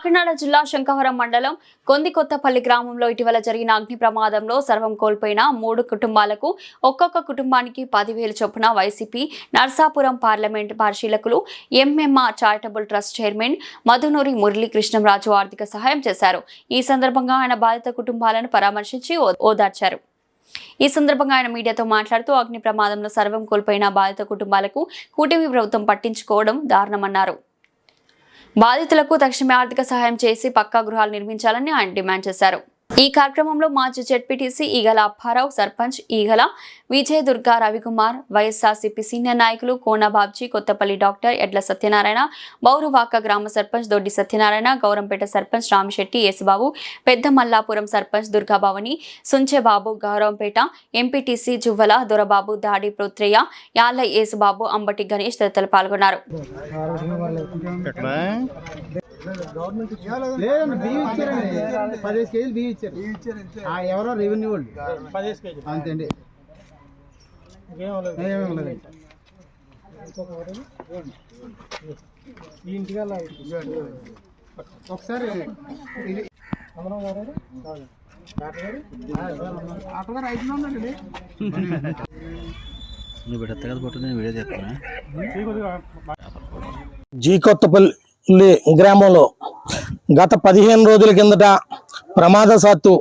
కాకినాడ జిల్లా శంఖవరం మండలం కొందికొత్తపల్లి గ్రామంలో ఇటీవల జరిగిన అగ్ని ప్రమాదంలో సర్వం కోల్పోయిన 3 కుటుంబాలకు ఒక్కొక్క కుటుంబానికి 10,000 చొప్పున వైసీపీ నర్సాపురం పార్లమెంట్ పరిశీలకులు MMR charitable trust chairman Madhunuri Murali Krishnam Raju ఆర్థిక సహాయం చేశారు. ఈ సందర్భంగా ఆయన బాధిత కుటుంబాలను పరామర్శించి ఓదార్చారు. ఈ సందర్భంగా ఆయన మీడియాతో మాట్లాడుతూ అగ్ని ప్రమాదంలో సర్వం కోల్పోయిన బాధిత కుటుంబాలకు కూటమి ప్రభుత్వం పట్టించుకోవడం దారుణమన్నారు. బాధితులకు తక్షణమే ఆర్థిక సహాయం చేసి పక్కా గృహాలు నిర్మించాలని ఆయన డిమాండ్ చేశారు. ఈ కార్యక్రమంలో మాజీ జెడ్పీటీసీ ఈగల అప్పారావు, సర్పంచ్ ఈగల విజయ దుర్గా రవికుమార్, వైఎస్ఆర్సీపీ సీనియర్ నాయకులు కోనబాబ్జీ, కొత్తపల్లి డాక్టర్ ఎడ్ల సత్యనారాయణ, బౌరువాక గ్రామ సర్పంచ్ దొడ్డి సత్యనారాయణ, గౌరంపేట సర్పంచ్ రామిశెట్టి యేసుబాబు, పెద్ద మల్లాపురం సర్పంచ్ దుర్గాభవని, సుంచెబాబు, గౌరంపేట ఎంపీటీసీ జువ్వల దొరబాబు, దాడి పృత్రయ్య, యాళ్ల యేసుబాబు, అంబటి గణేష్ తదితరులు పాల్గొన్నారు. ఎవరో రెవెన్యూ వాళ్ళు 15 కేజీలు అంతే. ఒకసారి జీకొత్తపల్లి గ్రామంలో గత 15 రోజుల కిందట ప్రమాదవశాత్తు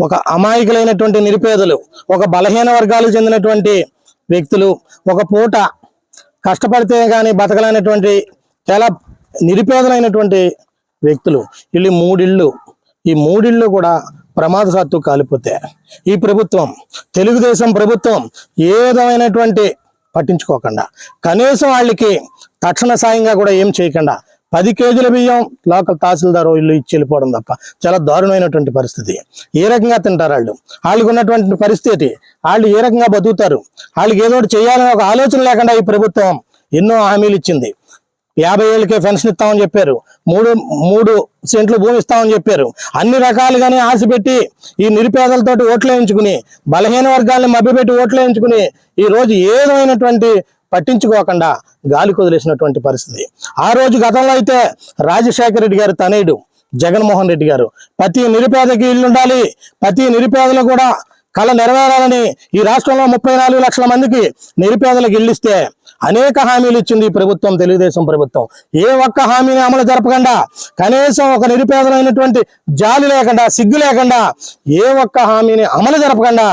ఒక అమాయకులైనటువంటి నిరుపేదలు, ఒక బలహీన వర్గాలకు చెందినటువంటి వ్యక్తులు, ఒక పూట కష్టపడితే కానీ బతకలేనటువంటి చాలా నిరుపేదలైనటువంటి వ్యక్తులు వీళ్ళు 3 ఇళ్ళు, ఈ 3 ఇళ్ళు కూడా ప్రమాదవశాత్తు కాలిపోతే ఈ ప్రభుత్వం, తెలుగుదేశం ప్రభుత్వం ఏ విధమైనటువంటి పట్టించుకోకుండా కనీసం వాళ్ళకి తక్షణ సాయంగా కూడా ఏం చేయకుండా 10 కేజీల బియ్యం లోకల్ తహసీల్దార్ ఇల్లు ఇచ్చి వెళ్ళిపోవడం తప్ప చాలా దారుణమైనటువంటి పరిస్థితి. ఏ రకంగా తింటారు వాళ్ళకు ఉన్నటువంటి పరిస్థితి, వాళ్ళు ఏ రకంగా బతుకుతారు? వాళ్ళకి ఏదో ఒకటి చేయాలని ఒక ఆలోచన లేకుండా ఈ ప్రభుత్వం ఎన్నో హామీలు ఇచ్చింది. 50 ఏళ్ళకే పెన్షన్ ఇస్తామని చెప్పారు, 3 సెంట్లు భూమి ఇస్తామని చెప్పారు. అన్ని రకాలుగానే ఆశ పెట్టి ఈ నిరుపేదలతోటి ఓట్లు వేయించుకుని, బలహీన వర్గాలను మభ్యపెట్టి ఓట్లు వేయించుకుని ఈ రోజు ఏదైనటువంటి పట్టించుకోకుండా గాలి కొదిలేసినటువంటి పరిస్థితి. ఆ రోజు గతంలో అయితే రాజశేఖర రెడ్డి గారు తనయుడు జగన్మోహన్ రెడ్డి గారు ప్రతి నిరుపేదకి ఇల్లు ఉండాలి, ప్రతి నిరుపేదలు కూడా కళ నెరవేరాలని ఈ రాష్ట్రంలో 34 లక్షల మందికి నిరుపేదలకు ఇల్లు ఇస్తే అనేక హామీలు ఇచ్చింది ఈ ప్రభుత్వం, తెలుగుదేశం ప్రభుత్వం. ఏ ఒక్క హామీని అమలు జరపకుండా, కనీసం ఒక నిరుపేదలైనటువంటి జాలి లేకుండా, సిగ్గు లేకుండా ఏ ఒక్క హామీని అమలు జరపకుండా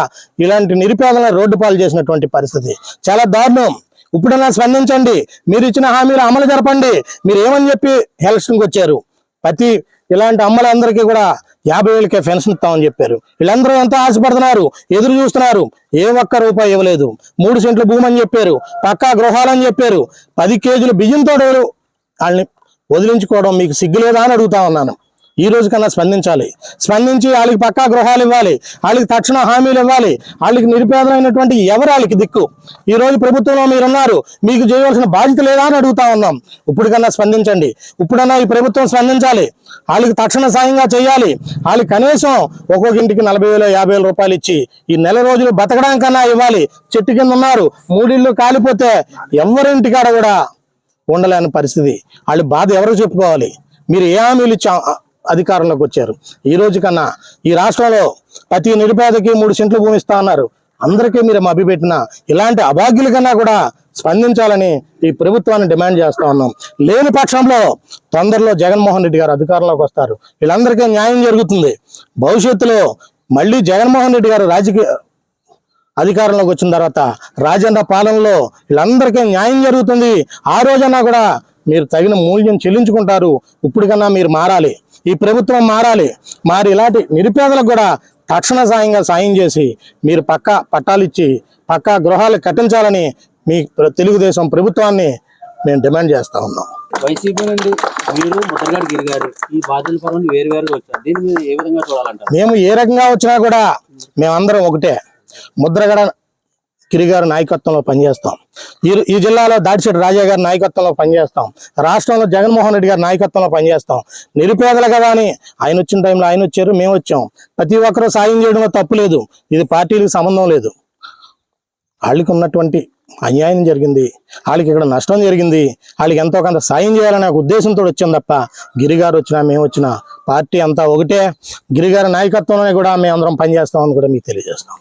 ఇలాంటి నిరుపేదలను రోడ్డు పాలు చేసినటువంటి పరిస్థితి చాలా దారుణం. ఇప్పుడైనా స్పందించండి, మీరు ఇచ్చిన హామీలు అమలు జరపండి. మీరు ఏమని చెప్పి ఎలక్షన్కి వచ్చారు? ప్రతి ఇలాంటి అమ్మలందరికీ కూడా 50 ఏళ్ళకే పెన్షన్ ఇస్తామని చెప్పారు. వీళ్ళందరూ ఎంతో ఆశపడుతున్నారు, ఎదురు చూస్తున్నారు. ఏ ఒక్క రూపాయి ఇవ్వలేదు. 3 సెంట్లు భూమి అని చెప్పారు, పక్కా గృహాలని చెప్పారు. 10 కేజీలు బియ్యంతో వాళ్ళని వదిలించుకోవడం మీకు సిగ్గు లేదా అని అడుగుతా ఉన్నాను. ఈ రోజు కన్నా స్పందించి వాళ్ళకి పక్కా గృహాలు ఇవ్వాలి, వాళ్ళకి తక్షణ హామీలు ఇవ్వాలి. వాళ్ళకి నిరుపేదలైనటువంటి ఎవరు వాళ్ళకి దిక్కు? ఈ రోజు ప్రభుత్వంలో మీరున్నారు, మీకు చేయవలసిన బాధ్యత లేదా అని అడుగుతా ఉన్నాం. ఇప్పటికన్నా స్పందించండి, ఇప్పుడన్నా ఈ ప్రభుత్వం స్పందించాలి. వాళ్ళకి తక్షణ సాయంగా చేయాలి. వాళ్ళకి కనీసం ఒక్కొక్క ఇంటికి 40,000 50,000 రూపాయలు ఇచ్చి ఈ నెల రోజులు బతకడానికన్నా ఇవ్వాలి. చెట్టు కింద ఉన్నారు, 3 ఇళ్ళు కాలిపోతే ఎవరింటికాడ కూడా ఉండలేని పరిస్థితి. వాళ్ళ బాధ ఎవరు చెప్పుకోవాలి? మీరు ఏ హామీలు ఇచ్చా అధికారంలోకి వచ్చారు? ఈ రోజు కన్నా ఈ రాష్ట్రంలో ప్రతి నిరుపేదకి 3 సెంట్లు భూమి ఇస్తా అన్నారు. అందరికీ మీరు మభ్యపెట్టిన ఇలాంటి అభాగ్యుల కన్నా కూడా స్పందించాలని ఈ ప్రభుత్వాన్ని డిమాండ్ చేస్తా ఉన్నాం. లేని పక్షంలో తొందరలో జగన్మోహన్ రెడ్డి గారు అధికారంలోకి వస్తారు, వీళ్ళందరికీ న్యాయం జరుగుతుంది. భవిష్యత్తులో మళ్ళీ జగన్మోహన్ రెడ్డి గారు అధికారంలోకి వచ్చిన తర్వాత రాజన్న పాలనలో వీళ్ళందరికీ న్యాయం జరుగుతుంది. ఆ రోజన్నా కూడా మీరు తగిన మూల్యం చెల్లించుకుంటారు. ఇప్పటికన్నా మీరు మారాలి, ఈ ప్రభుత్వం మారాలి. మరి ఇలాంటి నిరుపేదలకు కూడా తక్షణ సాయం చేసి మీరు పక్కా పట్టాలు ఇచ్చి పక్కా గృహాలు కట్టించాలని మీ తెలుగుదేశం ప్రభుత్వాన్ని మేము డిమాండ్ చేస్తా ఉన్నాం. వైసీపీ నుండి మీరు ముద్రగడ గిరి గారు ఈ బాధ్యతల పరంగా వేరువేరుగా వచ్చారు. దీన్ని మీరు ఏ విధంగా చూడాలంటారు? మేము ఏ రకంగా వచ్చినా కూడా మేమందరం ఒకటే. ముద్రగడ గిరి గారి నాయకత్వంలో పనిచేస్తాం. ఈ జిల్లాలో దాడిశెట్టి రాజా గారి నాయకత్వంలో పనిచేస్తాం. రాష్ట్రంలో జగన్మోహన్ రెడ్డి గారి నాయకత్వంలో పనిచేస్తాం. నిరుపేదలు కదా అని ఆయన వచ్చిన టైంలో ఆయన వచ్చారు, మేము వచ్చాం. ప్రతి ఒక్కరూ సాయం చేయడంలో తప్పు లేదు. ఇది పార్టీలకు సంబంధం లేదు. వాళ్ళకి ఉన్నటువంటి అన్యాయం జరిగింది, వాళ్ళకి ఇక్కడ నష్టం జరిగింది, వాళ్ళకి ఎంతో కొంత సాయం చేయాలనే ఒక ఉద్దేశంతో వచ్చాం తప్ప గిరిగారు వచ్చినా మేము వచ్చినా పార్టీ అంతా ఒకటే. గిరిగారి నాయకత్వంలోనే కూడా మేము అందరం పనిచేస్తామని కూడా మీకు తెలియజేస్తాం.